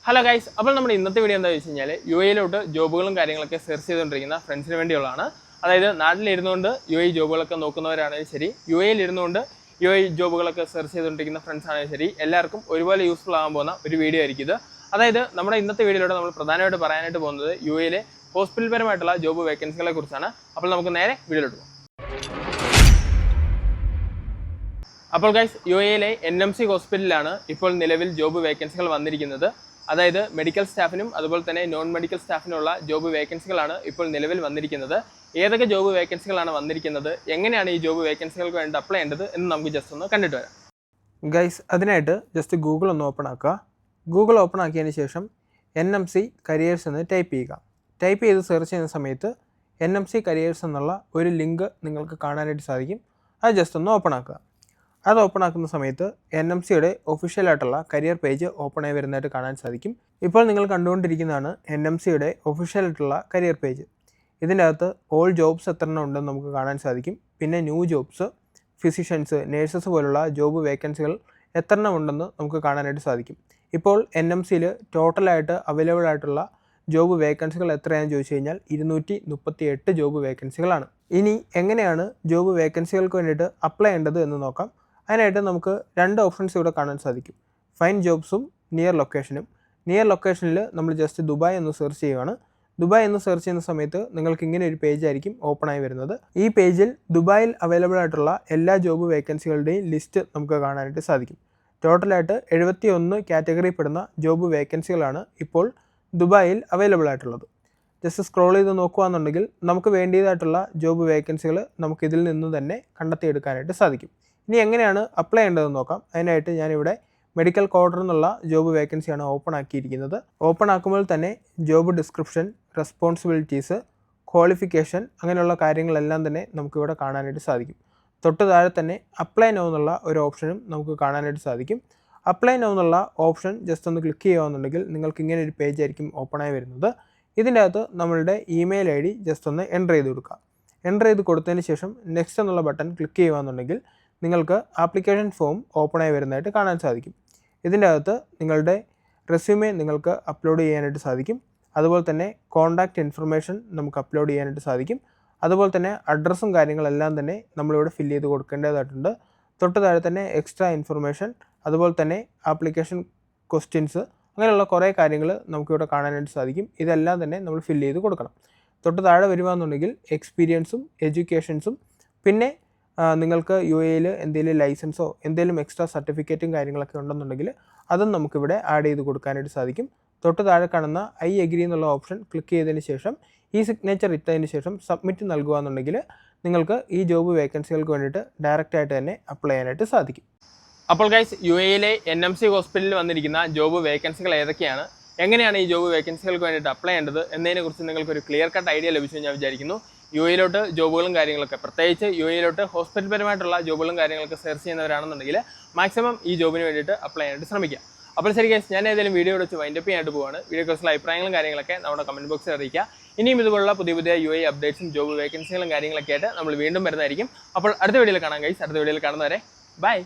Hello guys, അപ്പോൾ നമ്മുടെ ഇന്നത്തെ വീഡിയോ എന്താ വെച്ച് കഴിഞ്ഞാൽ UAE ജോബുകളും കാര്യങ്ങളൊക്കെ സെർച്ച് ചെയ്തുകൊണ്ടിരിക്കുന്ന ഫ്രണ്ട്സിന് വേണ്ടിയുള്ളതാണ്. അതായത് നാട്ടിലിരുന്നുകൊണ്ട് UAE ജോബുകളൊക്കെ നോക്കുന്നവരാണെങ്കിൽ ശരി, UAE ഇരുന്നുകൊണ്ട് UAE ജോബുകളൊക്കെ സെർച്ച് ചെയ്തുകൊണ്ടിരിക്കുന്ന ഫ്രണ്ട്സ് ആണെങ്കിൽ ശരി, എല്ലാവർക്കും ഒരുപോലെ യൂസ്ഫുൾ ആകാൻ പോകുന്ന ഒരു വീഡിയോ ആയിരിക്കും ഇത്. അതായത് നമ്മുടെ ഇന്നത്തെ വീഡിയോയിലൂടെ നമ്മൾ പ്രധാനമായിട്ട് പറയാനായിട്ട് പോകുന്നത് UAE ഹോസ്പിറ്റൽ പരമായിട്ടുള്ള ജോബ് വേക്കൻസികളെ കുറിച്ചാണ്. അപ്പോൾ നമുക്ക് നേരെ വീഡിയോയിലോട്ട് പോകാം. അപ്പോൾ ഗൈസ്, UAE NMC ഹോസ്പിറ്റലിലാണ് ഇപ്പോൾ നിലവിൽ ജോബ് വേക്കൻസികൾ വന്നിരിക്കുന്നത്. അതായത് മെഡിക്കൽ സ്റ്റാഫിനും അതുപോലെ തന്നെ നോൺ മെഡിക്കൽ സ്റ്റാഫിനുള്ള ജോബ് വേക്കൻസികളാണ് ഇപ്പോൾ നിലവിൽ വന്നിരിക്കുന്നത്. ഏതൊക്കെ ജോബ് വേക്കൻസികളാണ് വന്നിരിക്കുന്നത്, എങ്ങനെയാണ് ഈ ജോബ് വേക്കൻസികൾക്ക് വേണ്ടി അപ്ലൈ ചെയ്യേണ്ടത് എന്ന് നമുക്ക് ജസ്റ്റ് ഒന്ന് കണ്ടിട്ട് വരാം. ഗൈസ്, അതിനായിട്ട് ജസ്റ്റ് ഗൂഗിൾ ഒന്ന് ഓപ്പൺ ആക്കുക. ഗൂഗിൾ ഓപ്പൺ ആക്കിയതിന് ശേഷം NMC കരിയേഴ്സ് എന്ന് ടൈപ്പ് ചെയ്യുക. ടൈപ്പ് ചെയ്ത് സെർച്ച് ചെയ്യുന്ന സമയത്ത് NMC കരിയേഴ്സ് എന്നുള്ള ഒരു ലിങ്ക് നിങ്ങൾക്ക് കാണാനായിട്ട് സാധിക്കും. അത് ജസ്റ്റ് ഒന്ന് ഓപ്പൺ ആക്കുക. അത് ഓപ്പൺ ആക്കുന്ന സമയത്ത് NMCയുടെ ഒഫീഷ്യലായിട്ടുള്ള കരിയർ പേജ് ഓപ്പൺ ആയി വരുന്നതായിട്ട് കാണാൻ സാധിക്കും. ഇപ്പോൾ നിങ്ങൾ കണ്ടുകൊണ്ടിരിക്കുന്നതാണ് NMCയുടെ ഒഫീഷ്യലായിട്ടുള്ള കരിയർ പേജ്. ഇതിൻ്റെ അകത്ത് ഓൾ ജോബ്സ് എത്ര എണ്ണം ഉണ്ടെന്ന് നമുക്ക് കാണാൻ സാധിക്കും. പിന്നെ ന്യൂ ജോബ്സ്, ഫിസിഷ്യൻസ്, നേഴ്സസ് പോലുള്ള ജോബ് വേക്കൻസികൾ എത്ര എണ്ണം ഉണ്ടെന്ന് നമുക്ക് കാണാനായിട്ട് സാധിക്കും. ഇപ്പോൾ NMCയിൽ ടോട്ടലായിട്ട് അവൈലബിൾ ആയിട്ടുള്ള ജോബ് വേക്കൻസികൾ എത്രയാണെന്ന് ചോദിച്ചു കഴിഞ്ഞാൽ 238 ജോബ് വേക്കൻസികളാണ്. ഇനി എങ്ങനെയാണ് ജോബ് വേക്കൻസികൾക്ക് വേണ്ടിയിട്ട് അപ്ലൈ ചെയ്യേണ്ടത് എന്ന് നോക്കാം. അതിനായിട്ട് നമുക്ക് രണ്ട് ഓപ്ഷൻസ് ഇവിടെ കാണാൻ സാധിക്കും. ഫൈൻഡ് ജോബ്സും നിയർ ലൊക്കേഷനും. നിയർ ലൊക്കേഷനിൽ നമ്മൾ ജസ്റ്റ് ദുബായ് എന്ന് സെർച്ച് ചെയ്യുകയാണ്. ദുബായ് എന്ന് സെർച്ച് ചെയ്യുന്ന സമയത്ത് നിങ്ങൾക്ക് ഇങ്ങനെ ഒരു പേജ് ആയിരിക്കും ഓപ്പൺ ആയി വരുന്നത്. ഈ പേജിൽ ദുബായിൽ അവൈലബിൾ ആയിട്ടുള്ള എല്ലാ ജോബ് വേക്കൻസികളുടെയും ലിസ്റ്റ് നമുക്ക് കാണാനായിട്ട് സാധിക്കും. ടോട്ടലായിട്ട് 71 കാറ്റഗറി പെടുന്ന ജോബ് വേക്കൻസികളാണ് ഇപ്പോൾ ദുബായിൽ അവൈലബിൾ ആയിട്ടുള്ളത്. ജസ്റ്റ് സ്ക്രോൾ ചെയ്ത് നോക്കുകയാണെന്നുണ്ടെങ്കിൽ നമുക്ക് വേണ്ടിയതായിട്ടുള്ള ജോബ് വേക്കൻസികൾ നമുക്ക് ഇതിൽ നിന്ന് തന്നെ കണ്ടെത്തിയെടുക്കാനായിട്ട് സാധിക്കും. ഇനി എങ്ങനെയാണ് അപ്ലൈ ചെയ്യേണ്ടതെന്ന് നോക്കാം. അതിനായിട്ട് ഞാനിവിടെ മെഡിക്കൽ കോഡർ എന്നുള്ള ജോബ് വേക്കൻസിയാണ് ഓപ്പൺ ആക്കിയിരിക്കുന്നത്. ഓപ്പൺ ആക്കുമ്പോൾ തന്നെ ജോബ് ഡിസ്ക്രിപ്ഷൻ, റെസ്പോൺസിബിലിറ്റീസ്, ക്വാളിഫിക്കേഷൻ അങ്ങനെയുള്ള കാര്യങ്ങളെല്ലാം തന്നെ നമുക്കിവിടെ കാണാനായിട്ട് സാധിക്കും. തൊട്ട് താഴെ തന്നെ അപ്ലൈ നൗ എന്നുള്ള ഒരു ഓപ്ഷനും നമുക്ക് കാണാനായിട്ട് സാധിക്കും. അപ്ലൈ നൗ എന്നുള്ള ഓപ്ഷൻ ജസ്റ്റ് ഒന്ന് ക്ലിക്ക് ചെയ്യുകയാണെന്നുണ്ടെങ്കിൽ നിങ്ങൾക്ക് ഇങ്ങനെ ഒരു പേജ് ആയിരിക്കും ഓപ്പൺ ആയി വരുന്നത്. ഇതിൻ്റെ അകത്ത് നമ്മളുടെ ഇമെയിൽ ID ജസ്റ്റ് ഒന്ന് എൻ്റർ ചെയ്ത് കൊടുക്കുക. എൻ്റർ ചെയ്ത് കൊടുത്തതിന് ശേഷം നെക്സ്റ്റ് എന്നുള്ള ബട്ടൺ ക്ലിക്ക് ചെയ്യുകയാണെന്നുണ്ടെങ്കിൽ നിങ്ങൾക്ക് ആപ്ലിക്കേഷൻ ഫോം ഓപ്പൺ ആയി വരുന്നതായിട്ട് കാണാൻ സാധിക്കും. ഇതിൻ്റെ അകത്ത് നിങ്ങളുടെ റെസ്യൂമേ നിങ്ങൾക്ക് അപ്ലോഡ് ചെയ്യാനായിട്ട് സാധിക്കും. അതുപോലെ തന്നെ കോൺടാക്റ്റ് ഇൻഫർമേഷൻ നമുക്ക് അപ്ലോഡ് ചെയ്യാനായിട്ട് സാധിക്കും. അതുപോലെ തന്നെ അഡ്രസ്സും കാര്യങ്ങളെല്ലാം തന്നെ നമ്മളിവിടെ ഫില്ല് ചെയ്ത് കൊടുക്കേണ്ടതായിട്ടുണ്ട്. തൊട്ട് താഴെ തന്നെ എക്സ്ട്രാ ഇൻഫർമേഷൻ, അതുപോലെ തന്നെ ആപ്ലിക്കേഷൻ ക്വസ്റ്റ്യൻസ് അങ്ങനെയുള്ള കുറേ കാര്യങ്ങൾ നമുക്കിവിടെ കാണാനായിട്ട് സാധിക്കും. ഇതെല്ലാം തന്നെ നമ്മൾ ഫില്ല് ചെയ്ത് കൊടുക്കണം. തൊട്ട് താഴെ വരുവാണെന്നുണ്ടെങ്കിൽ എക്സ്പീരിയൻസും എഡ്യൂക്കേഷൻസും പിന്നെ നിങ്ങൾക്ക് UAEയിൽ എന്തെങ്കിലും ലൈസൻസോ എന്തെങ്കിലും എക്സ്ട്രാ സർട്ടിഫിക്കറ്റും കാര്യങ്ങളൊക്കെ ഉണ്ടെന്നുണ്ടെങ്കിൽ അതും നമുക്കിവിടെ ആഡ് ചെയ്ത് കൊടുക്കാനായിട്ട് സാധിക്കും. തൊട്ട് താഴെ കാണുന്ന ഐ എഗ്രി എന്നുള്ള ഓപ്ഷൻ ക്ലിക്ക് ചെയ്തതിന് ശേഷം ഈ സിഗ്നേച്ചർ ഇട്ടതിന് ശേഷം സബ്മിറ്റ് നൽകുകയെന്നുണ്ടെങ്കിൽ നിങ്ങൾക്ക് ഈ ജോബ് വേക്കൻസികൾക്ക് വേണ്ടിയിട്ട് ഡയറക്റ്റായിട്ട് തന്നെ അപ്ലൈ ചെയ്യാനായിട്ട് സാധിക്കും. അപ്പോൾ ഗൈസ്, UAEയിലെ NMC ഹോസ്പിറ്റലിൽ വന്നിരിക്കുന്ന ജോബ് വേക്കൻസികൾ ഏതൊക്കെയാണ്, എങ്ങനെയാണ് ഈ ജോബ് വേക്കൻസികൾക്ക് വേണ്ടിയിട്ട് അപ്ലൈ ചെയ്യേണ്ടത് എന്നതിനെക്കുറിച്ച് നിങ്ങൾക്കൊരു ക്ലിയർ കട്ട് ഐഡിയ ലഭിച്ചു ഞാൻ വിചാരിക്കുന്നു. UAEയിലോട്ട് ജോബുകളും കാര്യങ്ങളൊക്കെ, പ്രത്യേകിച്ച് UAEയിലോട്ട് ഹോസ്പിറ്റൽ പരമായിട്ടുള്ള ജോബുകളും കാര്യങ്ങളൊക്കെ സെർച്ച് ചെയ്യുന്നവരാണെന്നുണ്ടെങ്കിൽ മാക്സിമം ഈ ജോബിന് വേണ്ടിയിട്ട് അപ്ലൈ ചെയ്യാനായിട്ട് ശ്രമിക്കുക. അപ്പോൾ ശരി ഗൈസ്, ഞാൻ ഏതെങ്കിലും വീഡിയോ വെച്ച് വൈൻഡപ്പ് ചെയ്യാനായിട്ട് പോവുകയാണ്. വീഡിയോക്കുറിച്ചുള്ള അഭിപ്രായങ്ങളും കാര്യങ്ങളൊക്കെ നമ്മുടെ കമൻറ്റ് ബോക്സിൽ അറിയിക്കുക. ഇനിയും ഇതുപോലുള്ള പുതിയ പുതിയ UAE അപ്ഡേറ്റ്സും ജോബ് വേക്കൻസികളും കാര്യങ്ങളൊക്കെ ആയിട്ട് നമ്മൾ വീണ്ടും വരുന്നതായിരിക്കും. അപ്പോൾ അടുത്ത വീഡിയോയിൽ കാണാം ഗൈസ്. അടുത്ത വീഡിയോയിൽ കാണുന്നവരെ ബൈ.